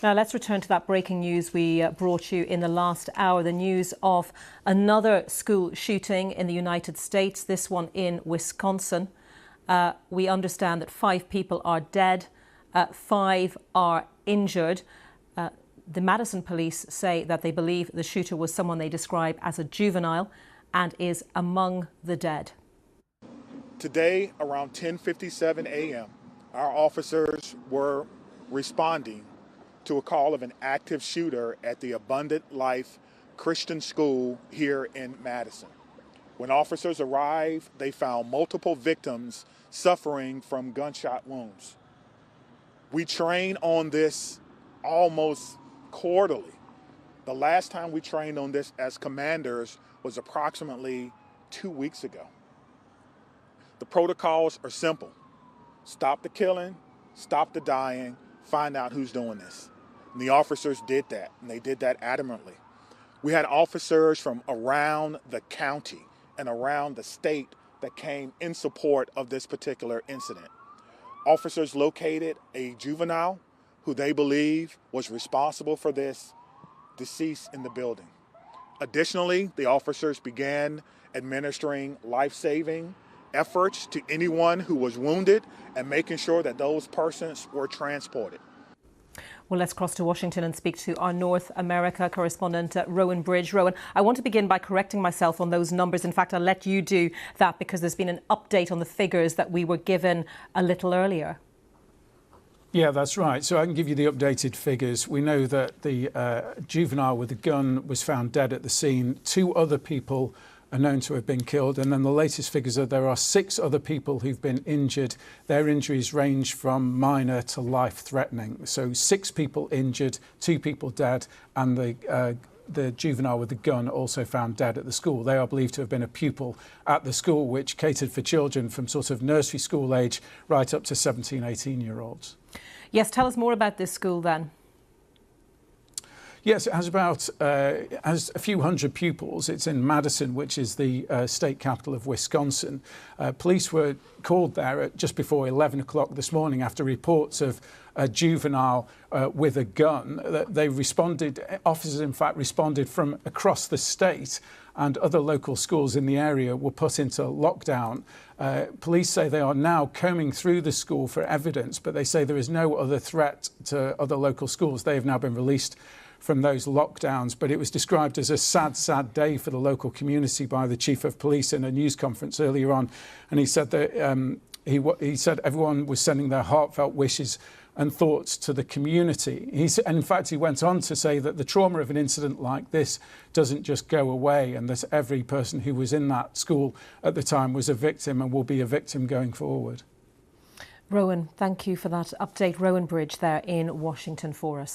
Now let's return to that breaking news we brought you in the last hour. The news of another school shooting in the United States, this one in Wisconsin. We understand that 5 people are dead, 5 are injured. The Madison police say that they believe the shooter was someone they describe as a juvenile and is among the dead. Today, around 10:57 a.m., our officers were responding to a call of an active shooter at the Abundant Life Christian School here in Madison. When officers arrived, they found multiple victims suffering from gunshot wounds. We train on this almost quarterly. The last time we trained on this as commanders was approximately 2 weeks ago. The protocols are simple. Stop the killing, stop the dying, find out who's doing this. And the officers did that, and they did that adamantly. We had officers from around the county and around the state that came in support of this particular incident. Officers located a juvenile who they believe was responsible for this deceased in the building. Additionally, the officers began administering life-saving efforts to anyone who was wounded and making sure that those persons were transported. Well, let's cross to Washington and speak to our North America correspondent, Rowan Bridge. Rowan, I want to begin by correcting myself on those numbers. In fact, I'll let you do that because there's been an update on the figures that we were given a little earlier. Yeah, that's right. So I can give you the updated figures. We know that the juvenile with a gun was found dead at the scene. 2 other people are known to have been killed. And then the latest figures are there are 6 other people who've been injured. Their injuries range from minor to life-threatening. So 6 people injured, 2 people dead, and the juvenile with the gun also found dead at the school. They are believed to have been a pupil at the school, which catered for children from sort of nursery school age right up to 17, 18-year-olds. Yes, tell us more about this school then. Yes, it has a few hundred pupils. It's in Madison, which is the state capital of Wisconsin. Police were called there at just before 11 o'clock this morning after reports of a juvenile with a gun. They responded, officers in fact responded from across the state, and other local schools in the area were put into lockdown. Police say they are now combing through the school for evidence, but they say there is no other threat to other local schools. They have now been released from those lockdowns, but it was described as a sad, sad day for the local community by the chief of police in a news conference earlier on. And he said that he said everyone was sending their heartfelt wishes and thoughts to the community. And in fact, he went on to say that the trauma of an incident like this doesn't just go away, and that every person who was in that school at the time was a victim and will be a victim going forward. Rowan, thank you for that update. Rowan Bridge there in Washington for us.